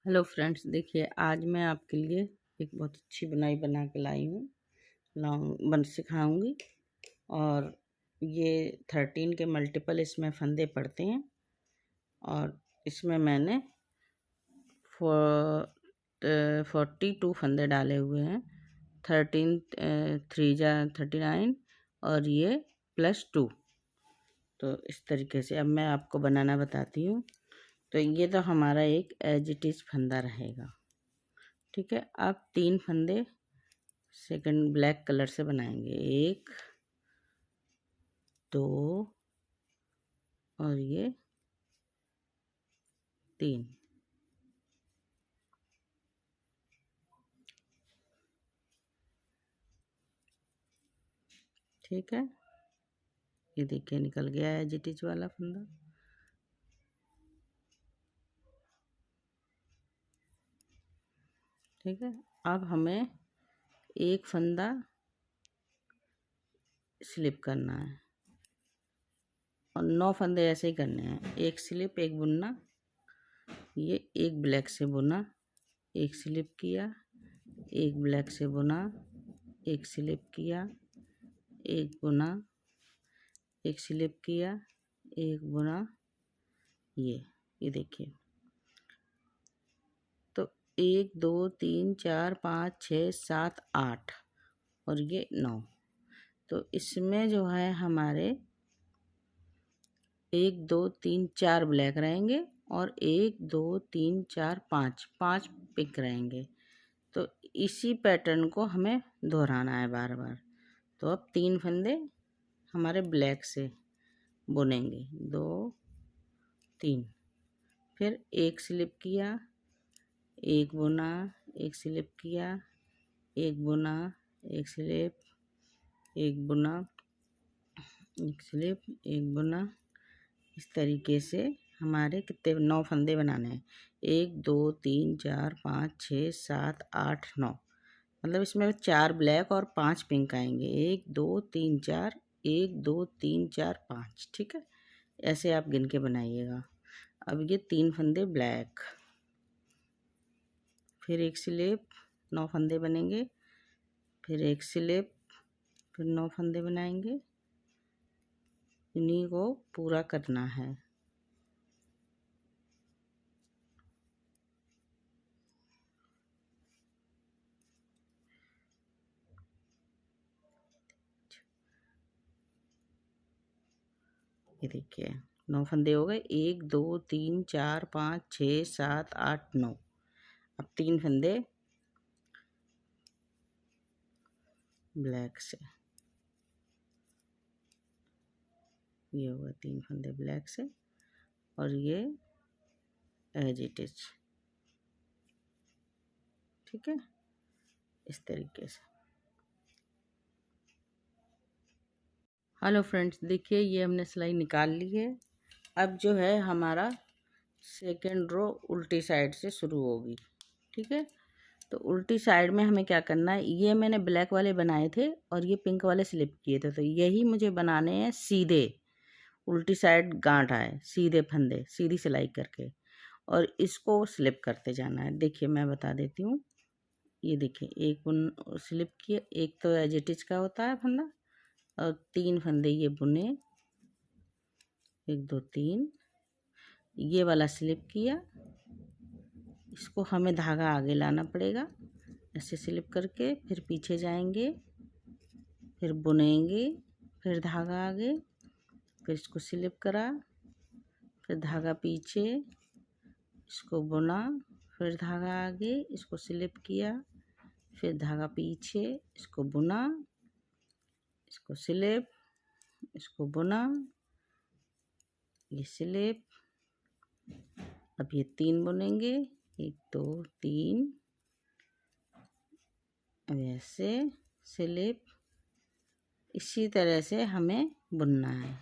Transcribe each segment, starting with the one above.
Hello friends, देखिए आज मैं आपके लिए एक बहुत अच्छी बुनाई बना के लाई हूँ। लॉन्ग बन सिखाऊंगी। और ये 13 के मल्टीपल इसमें फंदे पड़ते हैं। और इसमें मैंने 42 फंदे डाले हुए हैं। 13 3 जा 39 और ये +2। तो इस तरीके से अब मैं आपको बनाना बताती हूँ। तो ये तो हमारा एक एज इट इज़ फंदा रहेगा। ठीक है, आप 3 फंदे सेकंड ब्लैक कलर से बनाएंगे। 1 2 और ये 3। ठीक है, ये देखिए निकल गया है जिटिज वाला फंदा। ठीक है, अब हमें एक फंदा स्लिप करना है और 9 फंदे ऐसे ही करने हैं। एक स्लिप, एक बुनना। ये एक ब्लैक से बुना, एक स्लिप किया, एक ब्लैक से बुना, एक स्लिप किया, एक बुना, एक स्लिप किया, एक बुना। ये देखिए। तो 1 2 3 4 5 6 7 8 और ये 9। तो इसमें जो है हमारे 1 2 3 4 ब्लैक रहेंगे और 1 2 3 4 5 पिंक रहेंगे। तो इसी पैटर्न को हमें दोहराना है बार बार। तो अब 3 फंदे हमारे ब्लैक से बुनेंगे। 2 3, फिर एक स्लिप किया, एक बुना, एक स्लिप किया, एक बुना, एक स्लिप, एक बुना, एक स्लिप, एक बुना। इस तरीके से हमारे कितने 9 फंदे बनाने हैं। 1 2 3 4 5 6 7 8 9। मतलब इसमें 4 ब्लैक और 5 पिंक आएंगे। 1 2 3 4, 1 2 3 4 5। ठीक है, ऐसे आप गिन के बनाइएगा। अब ये 3 फंदे ब्लैक, फिर एक स्लिप, 9 फंदे बनेंगे, फिर एक स्लिप, फिर 9 फंदे बनाएंगे। इन्हीं को पूरा करना है। ये देखिए 9 फंदे हो गए। 1 2 3 4 5 6 7 8 9। अब 3 फंदे ब्लैक से। ये हुआ 3 फंदे ब्लैक से और ये एज इट इज। ठीक है, इस तरीके से। हेलो फ्रेंड्स, देखिए ये हमने सिलाई निकाल ली है। अब जो है हमारा सेकेंड रो उल्टी साइड से शुरू होगी। ठीक है, तो उल्टी साइड में हमें क्या करना है। ये मैंने ब्लैक वाले बनाए थे और ये पिंक वाले स्लिप किए थे। तो यही मुझे बनाने हैं सीधे, उल्टी साइड गांठ आए, सीधे फंदे, सीधी सिलाई करके। और इसको स्लिप करते जाना है। देखिए मैं बता देती हूँ। ये देखिए एक बुन स्लिप किए, एक तो एजिटिज का होता है फंदा, और 3 फंदे ये बुने। 1 2 3, ये वाला स्लिप किया। इसको हमें धागा आगे लाना पड़ेगा, ऐसे स्लिप करके, फिर पीछे जाएंगे, फिर बुनेंगे, फिर धागा आगे, फिर इसको स्लिप करा, फिर धागा पीछे, इसको बुना, फिर धागा आगे, इसको स्लिप किया, फिर धागा पीछे, इसको बुना, इसको स्लिप, इसको बुना, ये स्लिप। अब ये 3 बुनेंगे, 1 2 3, अब ऐसे स्लिप। इसी तरह से हमें बुनना है।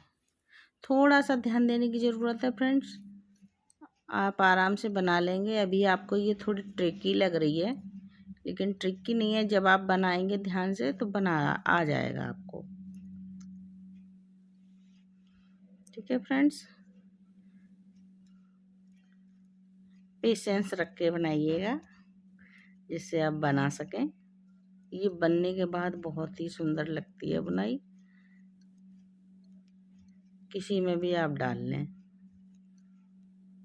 थोड़ा सा ध्यान देने की ज़रूरत है फ्रेंड्स, आप आराम से बना लेंगे। अभी आपको ये थोड़ी ट्रिकी लग रही है, लेकिन ट्रिकी नहीं है। जब आप बनाएंगे ध्यान से तो बना आ जाएगा आपको। ठीक है फ्रेंड्स, पेशेंस रख के बनाइएगा जिससे आप बना सकें। ये बनने के बाद बहुत ही सुंदर लगती है बुनाई, किसी में भी आप डाल लें।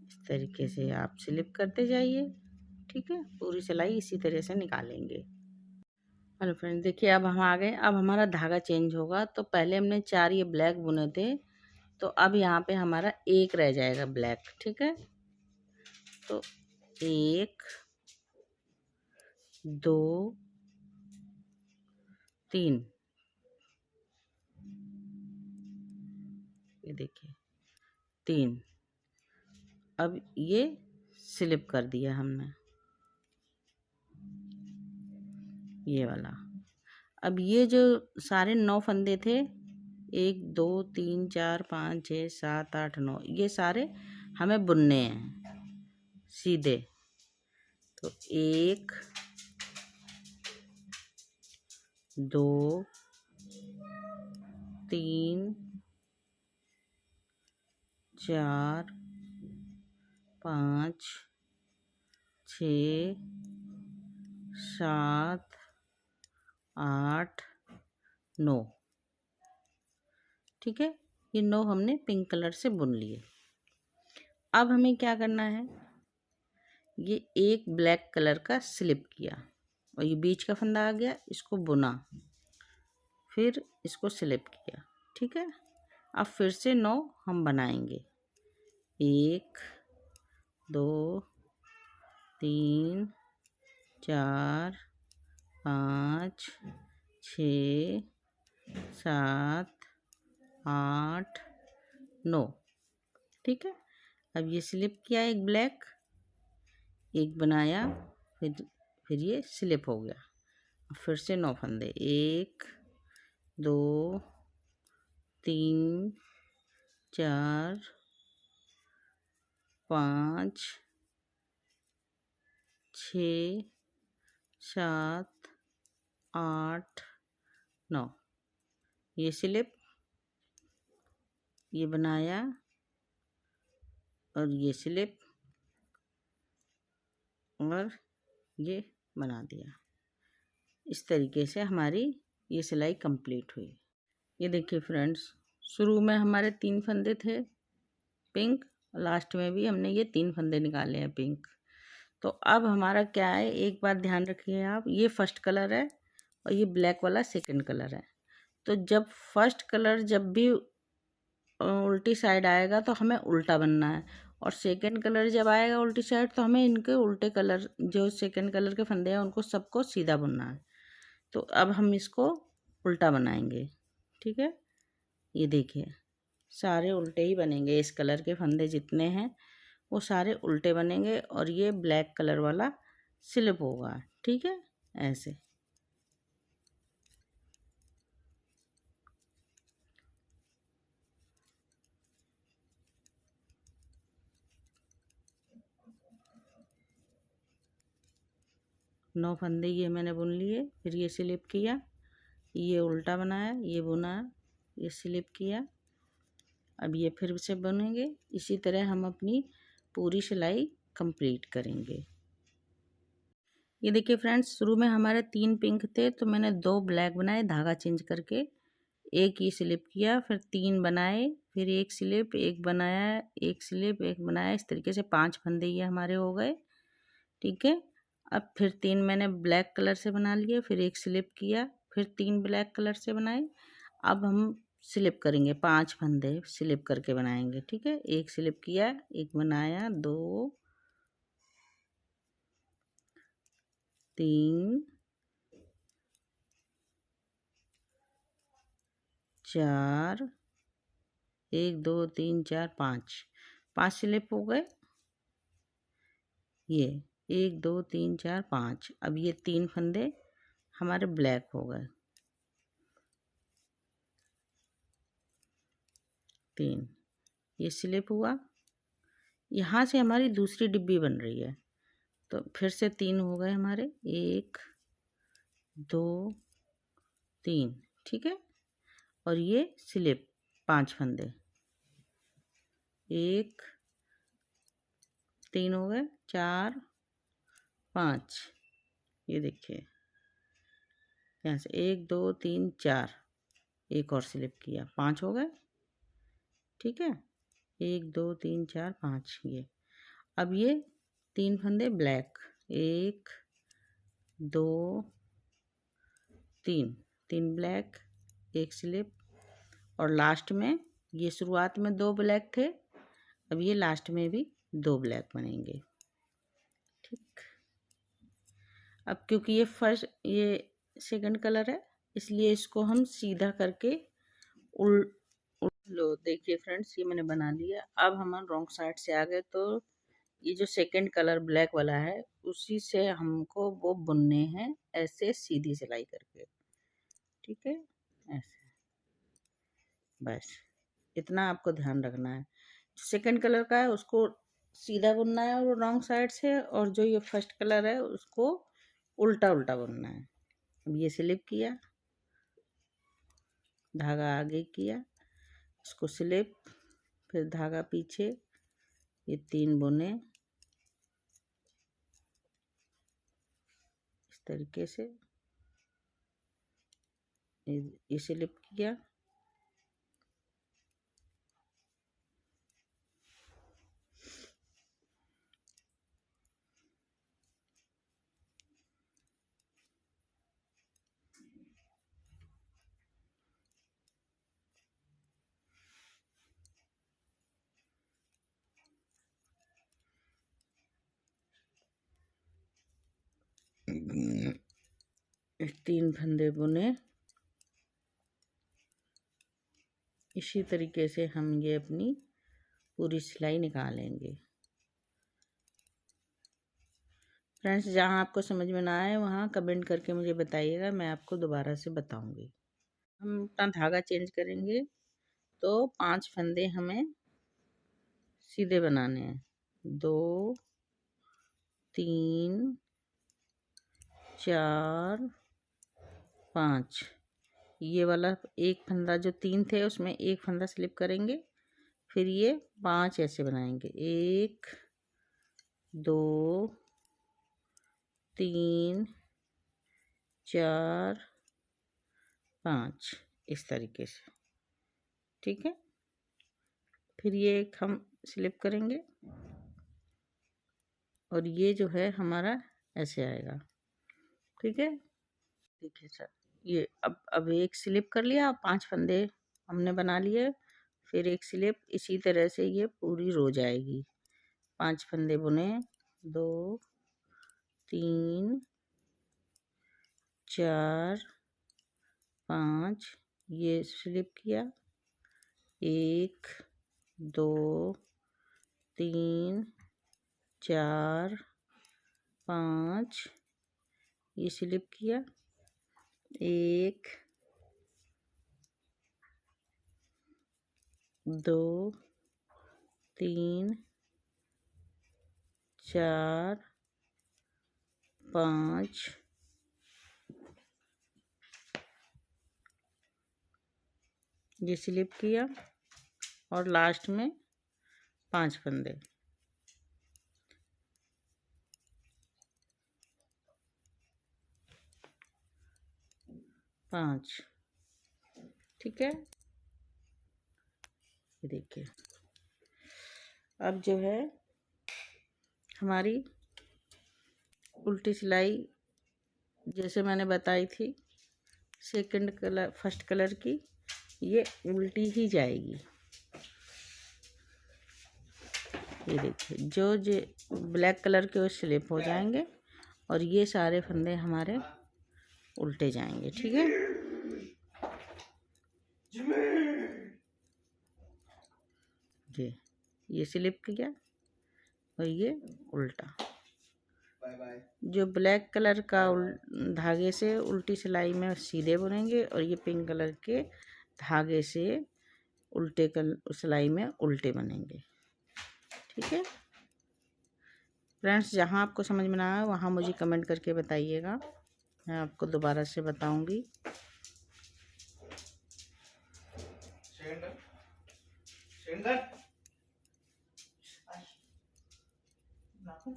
इस तरीके से आप स्लिप करते जाइए, ठीक है। पूरी सिलाई इसी तरह से निकालेंगे। हेलो फ्रेंड, देखिए अब हम आ गए। अब हमारा धागा चेंज होगा। तो पहले हमने 4 ये ब्लैक बुने थे, तो अब यहाँ पे हमारा एक रह जाएगा ब्लैक, ठीक है। तो 1 2 3, ये देखिए 3। अब ये स्लिप कर दिया हमने, ये वाला। अब ये जो सारे 9 फंदे थे, 1 2 3 4 5 6 7 8 9, ये सारे हमें बुनने हैं सीधे। तो 1 2 3 4 5 6 7 8 9, ठीक है। ये 9 हमने पिंक कलर से बुन लिए। अब हमें क्या करना है, ये एक ब्लैक कलर का स्लिप किया और ये बीच का फंदा आ गया, इसको बुना, फिर इसको स्लिप किया, ठीक है। अब फिर से 9 हम बनाएंगे। 1 2 3 4 5 6 7 8 9, ठीक है। अब ये स्लिप किया एक ब्लैक, एक बनाया, फिर ये स्लिप हो गया। फिर से 9 फंदे, 1 2 3 4 5 6 7 8 9, ये स्लिप, ये बनाया और ये स्लिप और ये बना दिया। इस तरीके से हमारी ये सिलाई कंप्लीट हुई। ये देखिए फ्रेंड्स, शुरू में हमारे 3 फंदे थे पिंक, लास्ट में भी हमने ये 3 फंदे निकाले हैं पिंक। तो अब हमारा क्या है, एक बात ध्यान रखिए आप, ये फर्स्ट कलर है और ये ब्लैक वाला सेकंड कलर है। तो जब फर्स्ट कलर जब भी उल्टी साइड आएगा तो हमें उल्टा बनना है, और सेकंड कलर जब आएगा उल्टी साइड तो हमें इनके उल्टे कलर, जो सेकंड कलर के फंदे हैं उनको सबको सीधा बुनना है। तो अब हम इसको उल्टा बनाएंगे, ठीक है। ये देखिए सारे उल्टे ही बनेंगे, इस कलर के फंदे जितने हैं वो सारे उल्टे बनेंगे और ये ब्लैक कलर वाला स्लिप होगा, ठीक है। ऐसे 9 फंदे ये मैंने बुन लिए, फिर ये स्लिप किया, ये उल्टा बनाया, ये बुना, ये स्लिप किया। अब ये फिर से बुनेंगे, इसी तरह हम अपनी पूरी सिलाई कंप्लीट करेंगे। ये देखिए फ्रेंड्स, शुरू में हमारे 3 पिंक थे तो मैंने 2 ब्लैक बनाए धागा चेंज करके, एक ही स्लिप किया, फिर 3 बनाए, फिर एक स्लिप, एक बनाया, एक स्लिप, एक बनाया, इस तरीके से 5 फंदे ये हमारे हो गए, ठीक है। अब फिर 3 मैंने ब्लैक कलर से बना लिए, फिर एक स्लिप किया, फिर 3 ब्लैक कलर से बनाए। अब हम स्लिप करेंगे, 5 फंदे स्लिप करके बनाएंगे, ठीक है। एक स्लिप किया, एक बनाया, 2 3 4, 1 2 3 4 5, 5 स्लिप हो गए। ये 1 2 3 4 5, अब ये 3 फंदे हमारे ब्लैक हो गए, 3, ये स्लिप हुआ। यहाँ से हमारी दूसरी डिब्बी बन रही है, तो फिर से 3 हो गए हमारे, 1 2 3, ठीक है। और ये स्लिप 5 फंदे, 1 3 हो गए, 4 5, ये देखिए यहाँ से 1 2 3 4, एक और स्लिप किया, 5 हो गए। ठीक है, 1 2 3 4 5 ये। अब ये 3 फंदे ब्लैक, 1 2 3, 3 ब्लैक, एक स्लिप, और लास्ट में ये शुरुआत में 2 ब्लैक थे, अब ये लास्ट में भी 2 ब्लैक बनेंगे। ठीक, अब क्योंकि ये सेकंड कलर है, इसलिए इसको हम सीधा करके उल लो। देखिए फ्रेंड्स, ये मैंने बना लिया। अब हम रॉन्ग साइड से आ गए, तो ये जो सेकंड कलर ब्लैक वाला है उसी से हमको वो बुनने हैं, ऐसे सीधी सिलाई करके। ठीक है, ऐसे, बस इतना आपको ध्यान रखना है। जो सेकंड कलर का है उसको सीधा बुनना है और रॉन्ग साइड से, और जो ये फर्स्ट कलर है उसको उल्टा उल्टा बुनना है। अब ये स्लिप किया, धागा आगे किया, इसको स्लिप, फिर धागा पीछे, ये 3 बुने इस तरीके से, ये स्लिप किया, इस 3 फंदे बुने। इसी तरीके से हम ये अपनी पूरी सिलाई निकालेंगे। फ्रेंड्स, जहाँ आपको समझ में ना आए वहाँ कमेंट करके मुझे बताइएगा, मैं आपको दोबारा से बताऊंगी। हम अपना धागा चेंज करेंगे, तो 5 फंदे हमें सीधे बनाने हैं, 2 3 4 5। ये वाला एक फंदा जो 3 थे उसमें एक फंदा स्लिप करेंगे, फिर ये 5 ऐसे बनाएंगे, 1 2 3 4 5, इस तरीके से। ठीक है, फिर ये एक हम स्लिप करेंगे, और ये जो है हमारा ऐसे आएगा। ठीक है, देखिए सर, ये अब एक स्लिप कर लिया, 5 फंदे हमने बना लिए, फिर एक स्लिप, इसी तरह से ये पूरी रो जाएगी। 5 फंदे बुने, 2 3 4 5, ये स्लिप किया, 1 2 3 4 5, ये स्लिप किया, 1 2 3 4 5, ये स्लिप किया, और लास्ट में 5 फंदे। पाँच, ठीक है, ये देखिए। अब जो है हमारी उल्टी सिलाई जैसे मैंने बताई थी, सेकंड कलर फर्स्ट कलर की, ये उल्टी ही जाएगी। ये देखिए, जो ब्लैक कलर के वो स्लिप हो जाएंगे, और ये सारे फंदे हमारे उल्टे जाएंगे। ठीक है, ये स्लिप किया और ये उल्टा। जो ब्लैक कलर का धागे से उल्टी सिलाई में सीधे बुनेंगे, और ये पिंक कलर के धागे से उल्टे सिलाई में उल्टे बनेंगे। ठीक है फ्रेंड्स, जहाँ आपको समझ में ना आए वहाँ मुझे कमेंट करके बताइएगा, मैं आपको दोबारा से बताऊंगी। ये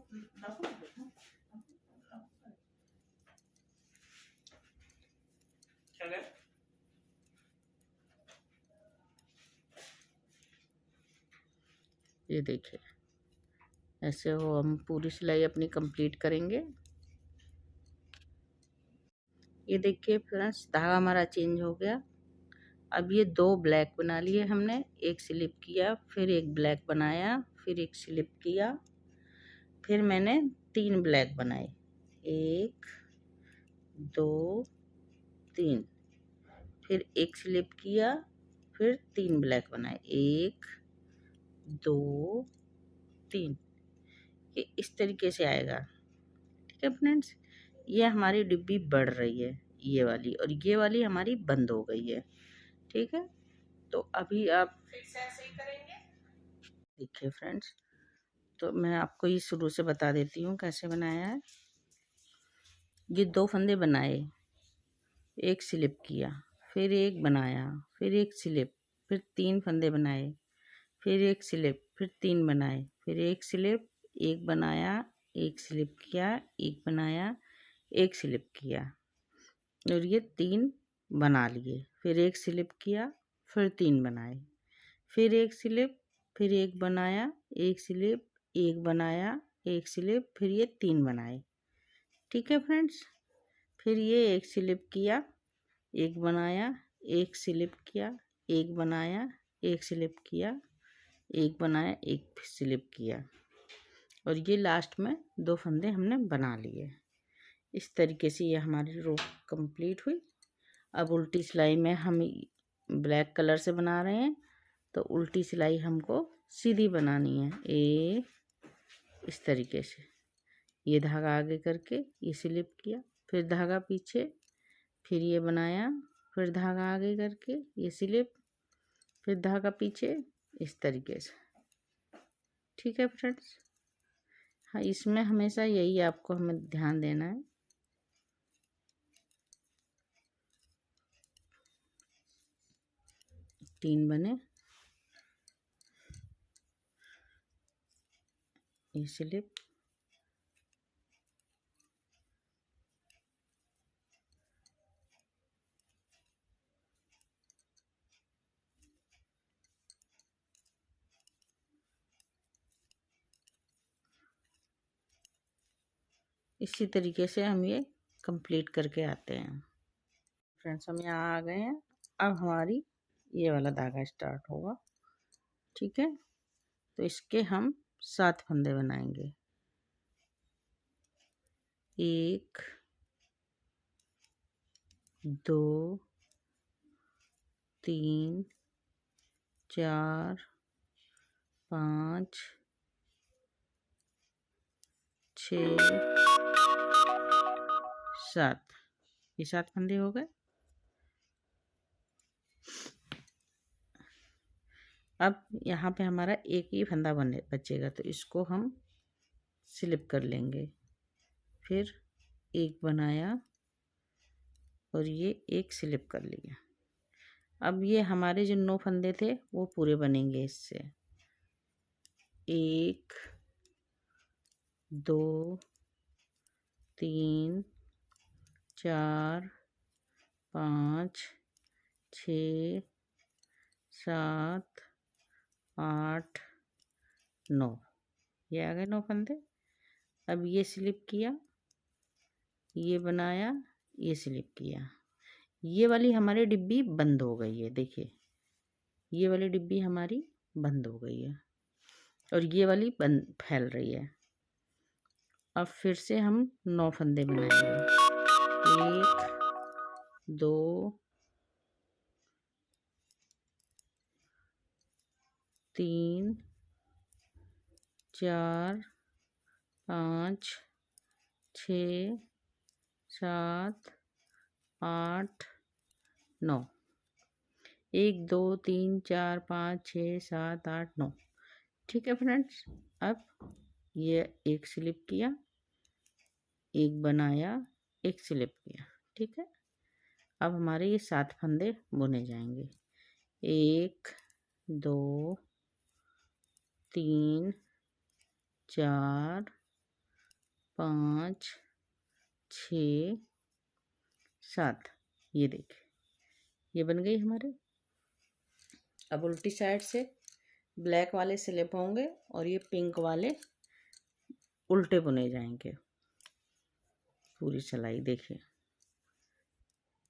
देखिए, ऐसे हो हम पूरी सिलाई अपनी कंप्लीट करेंगे। ये देखिए फ्रेंड्स, धागा हमारा चेंज हो गया। अब ये 2 ब्लैक बना लिए हमने, एक स्लिप किया, फिर एक ब्लैक बनाया, फिर एक स्लिप किया, फिर मैंने 3 ब्लैक बनाए, 1 2 3, फिर एक स्लिप किया, फिर 3 ब्लैक बनाए, 1 2 3। ये इस तरीके से आएगा। ठीक है फ्रेंड्स, ये हमारी डिब्बी बढ़ रही है, ये वाली, और ये वाली हमारी बंद हो गई है। ठीक है, तो अभी आप फिर से ऐसे ही करेंगे। देखिए फ्रेंड्स, तो मैं आपको ये शुरू से बता देती हूँ कैसे बनाया है। ये 2 फंदे बनाए, एक स्लिप किया, फिर एक बनाया, फिर एक स्लिप, फिर 3 फंदे बनाए, फिर एक स्लिप, फिर 3 बनाए, फिर एक स्लिप, एक बनाया, एक स्लिप किया, एक बनाया, एक स्लिप किया, और ये 3 बना लिए। फिर एक स्लिप किया, फिर 3 बनाए, फिर एक स्लिप, फिर एक बनाया, एक स्लिप, एक बनाया, एक स्लिप, फिर ये 3 बनाए। ठीक है फ्रेंड्स, फिर ये एक स्लिप किया, एक बनाया, एक स्लिप किया, एक बनाया, एक स्लिप किया, एक बनाया, एक स्लिप किया, और ये लास्ट में 2 फंदे हमने बना लिए। इस तरीके से ये हमारी रो कंप्लीट हुई। अब उल्टी सिलाई में हम ब्लैक कलर से बना रहे हैं, तो उल्टी सिलाई हमको सीधी बनानी है। इस तरीके से ये धागा आगे करके ये स्लिप किया, फिर धागा पीछे, फिर ये बनाया, फिर धागा आगे करके ये स्लिप, फिर धागा पीछे, इस तरीके से। ठीक है फ्रेंड्स, हाँ, इसमें हमेशा यही आपको हमें ध्यान देना है। तीन बने, ये स्लिप, इसी तरीके से हम ये कंप्लीट करके आते हैं। फ्रेंड्स, हम यहाँ आ गए हैं। अब हमारी ये वाला धागा स्टार्ट होगा। ठीक है, तो इसके हम 7 फंदे बनाएंगे। 1 2 3 4 5 6 7, ये 7 फंदे हो गए। अब यहाँ पे हमारा एक ही फंदा बचेगा, तो इसको हम स्लिप कर लेंगे, फिर एक बनाया, और ये एक स्लिप कर लिया। अब ये हमारे जो 9 फंदे थे वो पूरे बनेंगे इससे। 1 2 3 4 5 6 7 8 9, ये आ गए 9 फंदे। अब ये स्लिप किया, ये बनाया, ये स्लिप किया, ये वाली हमारी डिब्बी बंद हो गई है। देखिए, ये वाली डिब्बी हमारी बंद हो गई है, और ये वाली बंद फैल रही है। अब फिर से हम 9 फंदे बनाएंगे। 1 2 3 4 5 6 7 8 9, 1 2 3 4 5 6 7 8 9। ठीक है फ्रेंड्स, अब ये एक स्लिप किया, एक बनाया, एक स्लिप किया। ठीक है, अब हमारे ये 7 फंदे बुने जाएंगे। 1 2 3 4 5 6 7। ये देखिए ये बन गई हमारे। अब उल्टी साइड से ब्लैक वाले स्लिप होंगे और ये पिंक वाले उल्टे बुने जाएंगे। पूरी सिलाई देखिए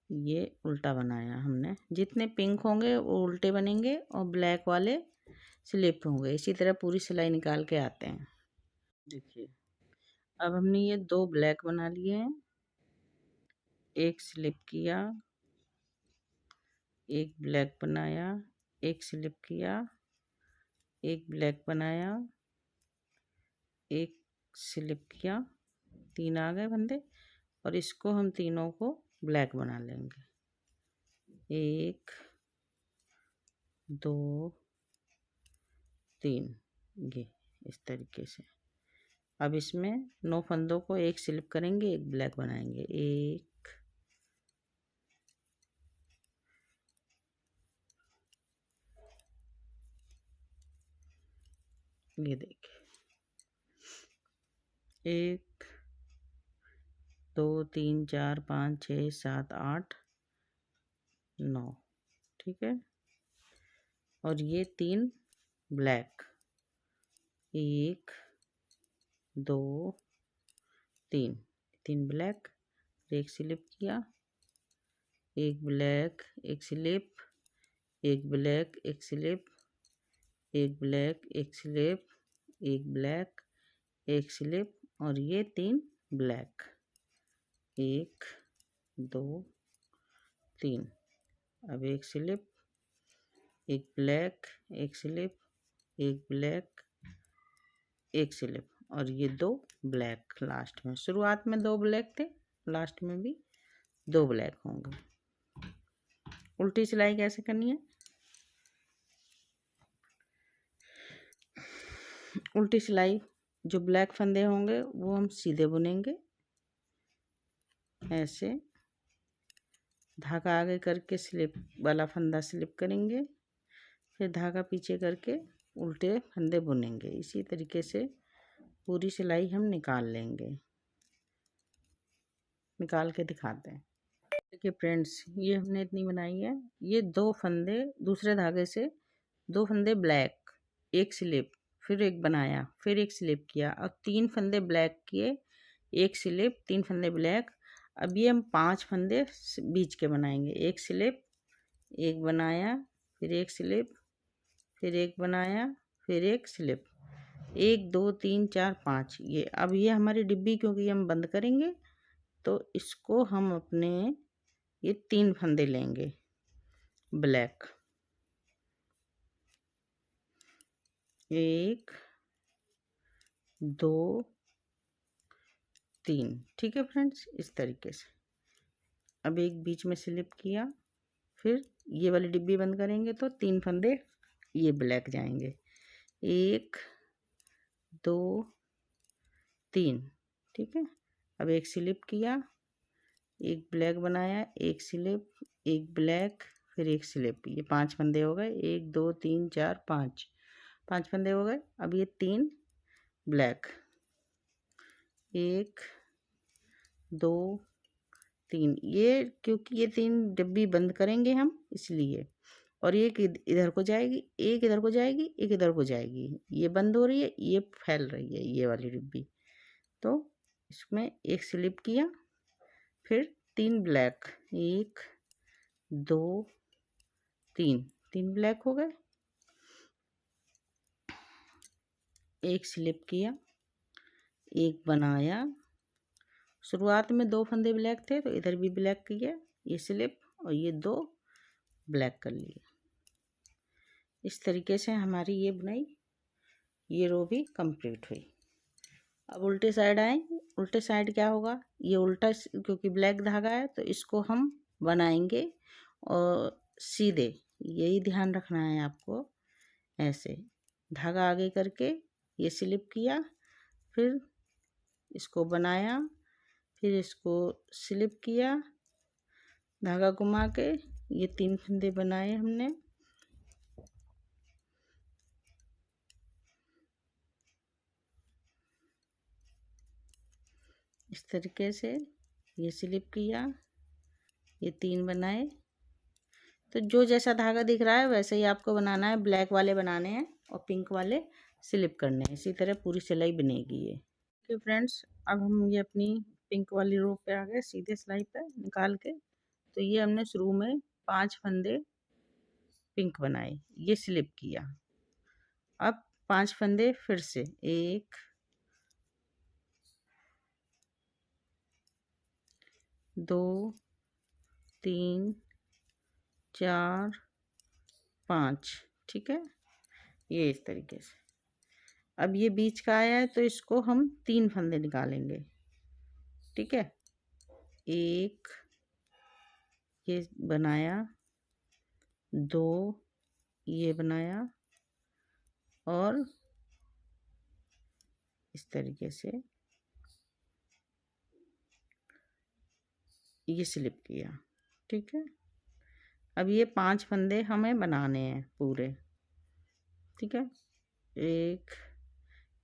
ये उल्टा बनाया हमने। जितने पिंक होंगे वो उल्टे बनेंगे और ब्लैक वाले स्लिप होंगे। इसी तरह पूरी सिलाई निकाल के आते हैं। देखिए अब हमने ये 2 ब्लैक बना लिए हैं। एक स्लिप किया, एक ब्लैक बनाया, एक स्लिप किया, एक ब्लैक बनाया, एक स्लिप किया, 3 आ गए फंदे। और इसको हम तीनों को ब्लैक बना लेंगे। 1 2 3 ये इस तरीके से। अब इसमें 9 फंदों को एक स्लिप करेंगे, एक ब्लैक बनाएंगे। 1 ये देखिए 1 2 3 4 5 6 7 8 9। ठीक है। और ये 3 ब्लैक, 1 2 3, 3 ब्लैक, एक स्लिप किया, एक ब्लैक, एक स्लिप, एक ब्लैक, एक स्लिप, एक ब्लैक, एक स्लिप, एक ब्लैक, एक स्लिप और ये 3 ब्लैक। 1 2 3। अब एक स्लिप, एक ब्लैक, एक स्लिप, एक ब्लैक, एक स्लिप और ये 2 ब्लैक लास्ट में। शुरुआत में 2 ब्लैक थे, लास्ट में भी 2 ब्लैक होंगे। उल्टी सिलाई कैसे करनी है? उल्टी सिलाई जो ब्लैक फंदे होंगे वो हम सीधे बुनेंगे। ऐसे धागा आगे करके स्लिप वाला फंदा स्लिप करेंगे, फिर धागा पीछे करके उल्टे फंदे बुनेंगे। इसी तरीके से पूरी सिलाई हम निकाल लेंगे। निकाल के दिखाते हैं। देखिए फ्रेंड्स ये हमने इतनी बनाई है। ये 2 फंदे दूसरे धागे से 2 फंदे ब्लैक, एक स्लिप, फिर एक बनाया, फिर एक स्लिप किया और 3 फंदे ब्लैक किए, एक स्लिप, 3 फंदे ब्लैक। अब ये हम 5 फंदे बीच के बनाएंगे। एक स्लिप, एक बनाया, फिर एक स्लिप, फिर एक बनाया, फिर एक स्लिप। 1 2 3 4 5 ये। अब ये हमारी डिब्बी क्योंकि हम बंद करेंगे तो इसको हम अपने ये 3 फंदे लेंगे ब्लैक। 1 2 3। ठीक है फ्रेंड्स इस तरीके से। अब एक बीच में स्लिप किया, फिर ये वाली डिब्बी बंद करेंगे तो 3 फंदे ये ब्लैक जाएंगे। 1 2 3। ठीक है। अब एक स्लिप किया, एक ब्लैक बनाया, एक स्लिप, एक ब्लैक, फिर एक स्लिप। ये 5 फंदे हो गए। 1 2 3 4 5, 5 फंदे हो गए। अब ये 3 ब्लैक, 1 2 3। ये क्योंकि ये 3 डिब्बी बंद करेंगे हम इसलिए। और एक इधर को जाएगी, एक इधर को जाएगी, एक इधर को जाएगी। ये बंद हो रही है, ये फैल रही है ये वाली डिब्बी। तो इसमें एक स्लिप किया, फिर 3 ब्लैक, 1 2 3, 3 ब्लैक हो गए। एक स्लिप किया, एक बनाया। शुरुआत में 2 फंदे ब्लैक थे तो इधर भी ब्लैक किया, ये स्लिप और ये 2 ब्लैक कर लिए। इस तरीके से हमारी ये बुनाई, ये रो भी कंप्लीट हुई। अब उल्टे साइड आए। उल्टे साइड क्या होगा? ये उल्टा क्योंकि ब्लैक धागा है तो इसको हम बनाएंगे और सीधे। यही ध्यान रखना है आपको। ऐसे धागा आगे करके ये स्लिप किया, फिर इसको बनाया, फिर इसको स्लिप किया, धागा घुमा के ये 3 फंदे बनाए हमने। इस तरीके से ये स्लिप किया, ये 3 बनाए। तो जो जैसा धागा दिख रहा है वैसे ही आपको बनाना है। ब्लैक वाले बनाने हैं और पिंक वाले स्लिप करने हैं। इसी तरह पूरी सिलाई बनेगी ये। ओके फ्रेंड्स, अब हम ये अपनी पिंक वाली रो पे आ गए, सीधे सिलाई पे निकाल के। तो ये हमने शुरू में 5 फंदे पिंक बनाए, ये स्लिप किया। अब 5 फंदे फिर से 1 2 3 4 5, ठीक है, ये इस तरीके से। अब ये बीच का आया है तो इसको हम 3 फंदे निकालेंगे, ठीक है। 1 ये बनाया, 2 ये बनाया और इस तरीके से ये स्लिप किया, ठीक है। अब ये 5 फंदे हमें बनाने हैं पूरे, ठीक है। 1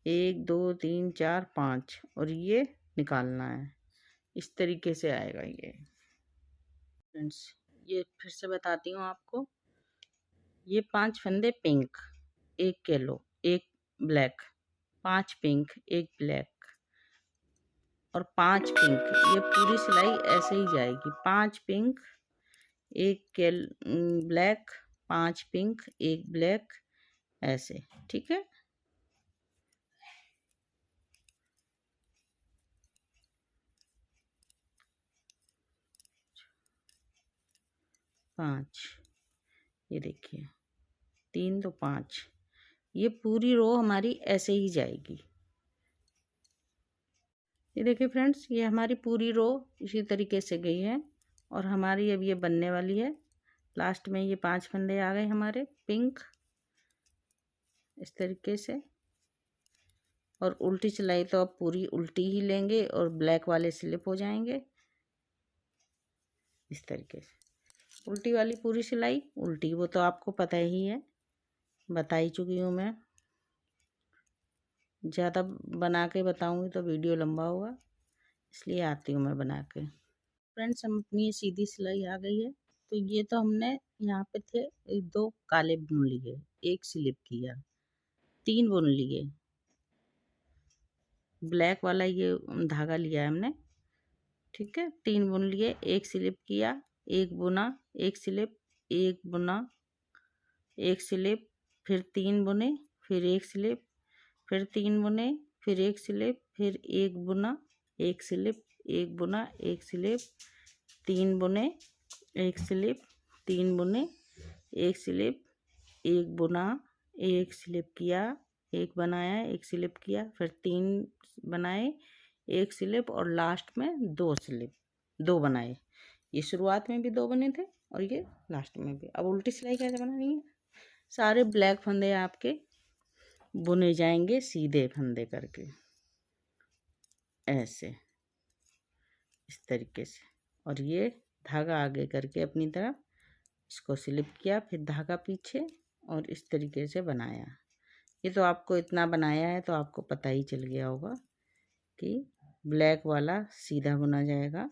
1 2 3 4 5 और ये निकालना है। इस तरीके से आएगा ये। फ्रेंड्स, ये फिर से बताती हूँ आपको। ये 5 फंदे pink, 1 yellow, 1 black, 5 pink, 1 black और 5 पिंक। ये पूरी सिलाई ऐसे ही जाएगी। 5 पिंक, 1 ब्लैक, 5 पिंक, 1 ब्लैक, ऐसे, ठीक है। 5, ये देखिए 3 तो 5। ये पूरी रो हमारी ऐसे ही जाएगी। ये देखिए फ्रेंड्स, ये हमारी पूरी रो इसी तरीके से गई है और हमारी अब ये बनने वाली है। लास्ट में ये 5 फंदे आ गए हमारे पिंक, इस तरीके से। और उल्टी सिलाई तो अब पूरी उल्टी ही लेंगे और ब्लैक वाले स्लिप हो जाएंगे, इस तरीके से। उल्टी वाली पूरी सिलाई उल्टी, वो तो आपको पता ही है, बता ही चुकी हूँ मैं। ज़्यादा बना के बताऊँगी तो वीडियो लंबा होगा, इसलिए आती हूँ मैं बना के। फ्रेंड्स, हम अपनी ये सीधी सिलाई आ गई है। तो ये तो हमने यहाँ पे थे 2 काले बुन लिए, 1 स्लिप किया, 3 बुन लिए, ब्लैक वाला ये धागा लिया है हमने, ठीक है। 3 बुन लिए, 1 स्लिप किया, 1 बुना, 1 स्लिप, 1 बुना, 1 स्लिप, फिर 3 बुने, फिर 1 स्लिप, फिर 3 बुने, फिर 1 स्लिप, फिर 1 बुना, 1 स्लिप, 1 बुना, 1 स्लिप, 3 बुने, 1 स्लिप, 3 बुने, 1 स्लिप, 1 बुना, 1 स्लिप किया, 1 बनाया, 1 स्लिप किया, फिर 3 बनाए, 1 स्लिप और लास्ट में 2 स्लिप, 2 बनाए। ये शुरुआत में भी 2 बने थे और ये लास्ट में भी। अब उल्टी सिलाई कैसे बनानी है? सारे ब्लैक फंदे आपके बुने जाएंगे सीधे फंदे करके, ऐसे, इस तरीके से। और ये धागा आगे करके अपनी तरफ इसको स्लिप किया, फिर धागा पीछे और इस तरीके से बनाया। ये तो आपको इतना बनाया है तो आपको पता ही चल गया होगा कि ब्लैक वाला सीधा बुना जाएगा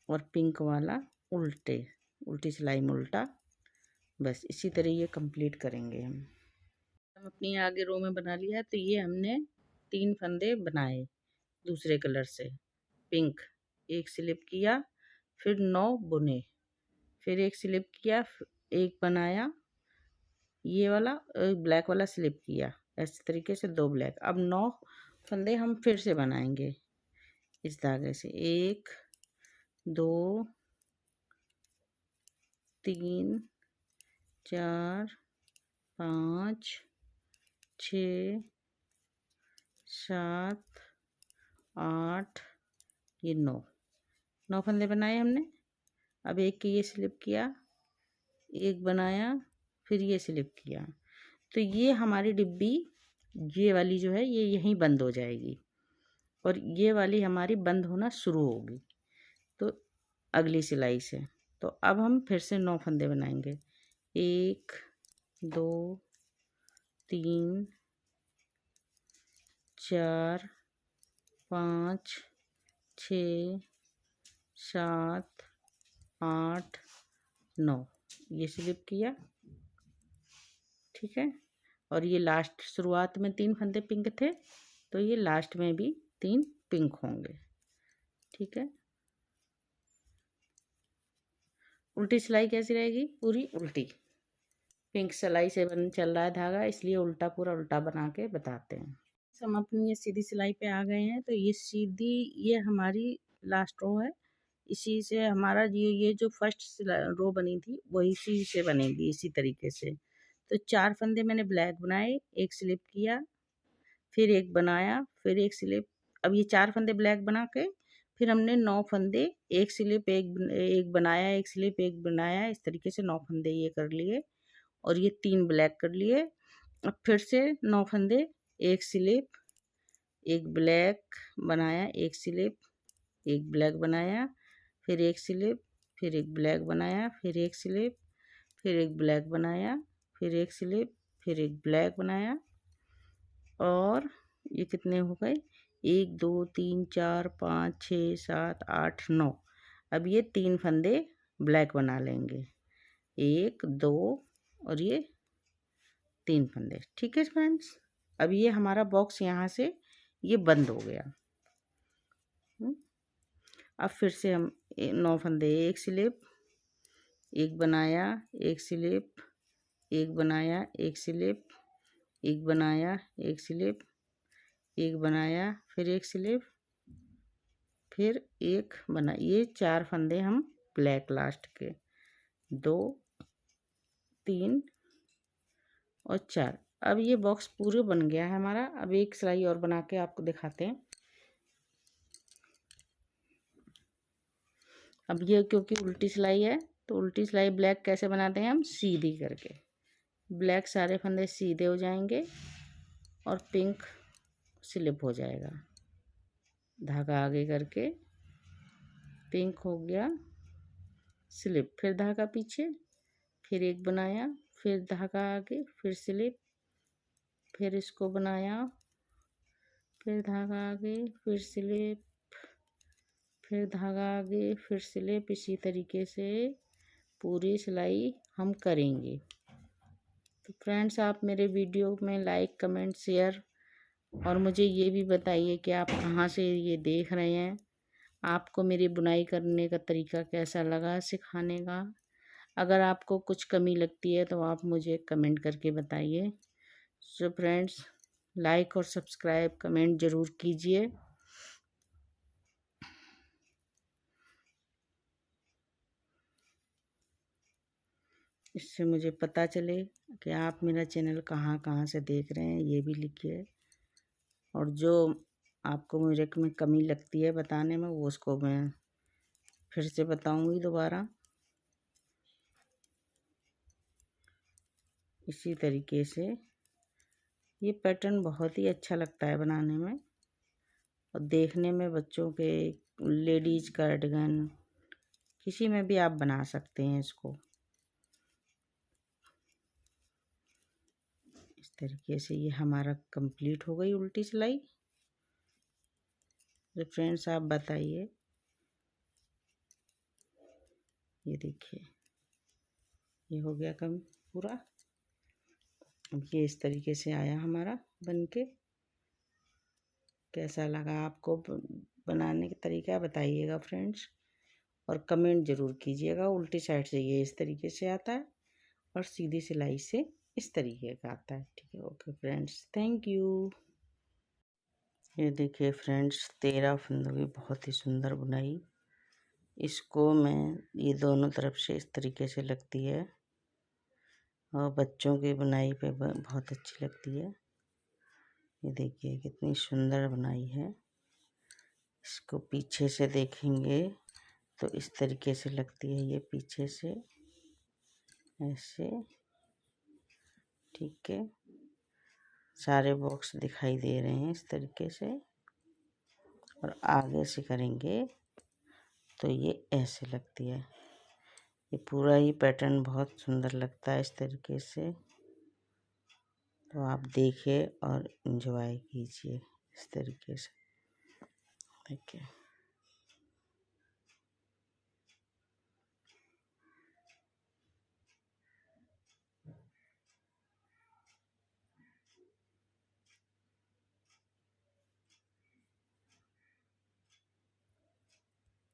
और पिंक वाला उल्टे, उल्टी सिलाई में उल्टा। बस इसी तरह ये कंप्लीट करेंगे हम अपनी आगे रो में बना लिया है। तो ये हमने 3 फंदे बनाए दूसरे कलर से, पिंक, 1 स्लिप किया, फिर 9 बुने, फिर 1 स्लिप किया, 1 बनाया, ये वाला ब्लैक वाला स्लिप किया, इस तरीके से 2 ब्लैक। अब 9 फंदे हम फिर से बनाएंगे इस धागे से। 1 2 3 4 5 6 7 8, ये 9 फंदे बनाए हमने। अब एक की ये स्लिप किया, 1 बनाया, फिर ये स्लिप किया। तो ये हमारी डिब्बी, ये वाली जो है ये यहीं बंद हो जाएगी और ये वाली हमारी बंद होना शुरू होगी तो अगली सिलाई से। तो अब हम फिर से 9 फंदे बनाएंगे। 1 2 3 4 5 6 7 8 9 ये स्लिप किया, ठीक है। और ये लास्ट शुरुआत में 3 फंदे पिंक थे, तो ये लास्ट में भी 3 पिंक होंगे, ठीक है। उल्टी सिलाई कैसी रहेगी? पूरी उल्टी। पिंक सिलाई से चल रहा है धागा, इसलिए उल्टा पूरा उल्टा बना के बताते हैं। हम अपनी ये सीधी सिलाई पे आ गए हैं, तो ये सीधी ये हमारी लास्ट रो है। इसी से हमारा ये जो फर्स्ट रो बनी थी वही इसी से बनेगी, इसी तरीके से। तो 4 फंदे मैंने ब्लैक बनाए, एक स्लिप किया, फिर एक बनाया, फिर एक स्लिप। अब ये 4 फंदे ब्लैक बना के फिर हमने 9 फंदे, एक स्लिप एक बनाया, एक स्लिप एक बनाया, इस तरीके से 9 फंदे ये कर लिए और ये 3 ब्लैक कर लिए। अब फिर से 9 फंदे, एक स्लिप, एक ब्लैक बनाया, एक स्लिप, एक ब्लैक बनाया, फिर एक स्लिप, फिर एक ब्लैक बनाया, फिर एक स्लिप, फिर एक ब्लैक बनाया, फिर एक स्लिप, फिर एक ब्लैक बनाया। और ये कितने हो गए? 1 2 3 4 5 6 7 8 9। अब ये 3 फंदे ब्लैक बना लेंगे, 1 2 और ये 3 फंदे, ठीक है फ्रेंड्स। अब ये हमारा बॉक्स यहाँ से ये बंद हो गया। अब फिर से हम 9 फंदे, एक स्लिप, एक बनाया, एक स्लिप, एक बनाया, एक स्लिप, एक बनाया, एक स्लिप, एक बनाया, फिर एक स्लिप, फिर एक बना। ये 4 फंदे हम ब्लैक लास्ट के, 2 3 और 4। अब ये बॉक्स पूरे बन गया है हमारा। अब एक सिलाई और बना के आपको दिखाते हैं। अब ये क्योंकि उल्टी सिलाई है, तो उल्टी सिलाई ब्लैक कैसे बनाते हैं हम? सीधी करके। ब्लैक सारे फंदे सीधे हो जाएंगे और पिंक स्लिप हो जाएगा। धागा आगे करके पिंक हो गया स्लिप, फिर धागा पीछे, फिर एक बनाया, फिर धागा आगे, फिर स्लिप, फिर इसको बनाया, फिर धागा आगे, फिर स्लिप, फिर धागा आगे, फिर स्लिप। इसी तरीके से पूरी सिलाई हम करेंगे। तो फ्रेंड्स, आप मेरे वीडियो में लाइक कमेंट शेयर और मुझे ये भी बताइए कि आप कहाँ से ये देख रहे हैं, आपको मेरी बुनाई करने का तरीका कैसा लगा सिखाने का। अगर आपको कुछ कमी लगती है तो आप मुझे कमेंट करके बताइए। सो फ्रेंड्स, लाइक और सब्सक्राइब कमेंट ज़रूर कीजिए। इससे मुझे पता चले कि आप मेरा चैनल कहाँ कहाँ से देख रहे हैं, ये भी लिखिए। और जो आपको मेरे में कमी लगती है बताने में, वो उसको मैं फिर से बताऊंगी दोबारा। इसी तरीके से ये पैटर्न बहुत ही अच्छा लगता है बनाने में और देखने में। बच्चों के लेडीज कार्डिगन किसी में भी आप बना सकते हैं इसको। इस तरीके से ये हमारा कंप्लीट हो गई उल्टी सिलाई। तो फ्रेंड्स, आप बताइए। ये देखिए, ये हो गया कम पूरा। अब ये इस तरीके से आया हमारा बनके। कैसा लगा आपको बनाने का तरीका बताइएगा फ्रेंड्स, और कमेंट ज़रूर कीजिएगा। उल्टी साइड से ये इस तरीके से आता है और सीधी सिलाई से इस तरीके का आता है, ठीक है। Okay friends, thank you. ये देखिए फ्रेंड्स, 13 फंदों की बहुत ही सुंदर बुनाई। इसको मैं ये दोनों तरफ से इस तरीके से लगती है और बच्चों की बुनाई पे बहुत अच्छी लगती है। ये देखिए कितनी सुंदर बुनाई है। इसको पीछे से देखेंगे तो इस तरीके से लगती है, ये पीछे से ऐसे, ठीक है। सारे बॉक्स दिखाई दे रहे हैं इस तरीके से। और आगे से करेंगे तो ये ऐसे लगती है। ये पूरा ही पैटर्न बहुत सुंदर लगता है इस तरीके से। तो आप देखिए और एंजॉय कीजिए इस तरीके से, देखिए।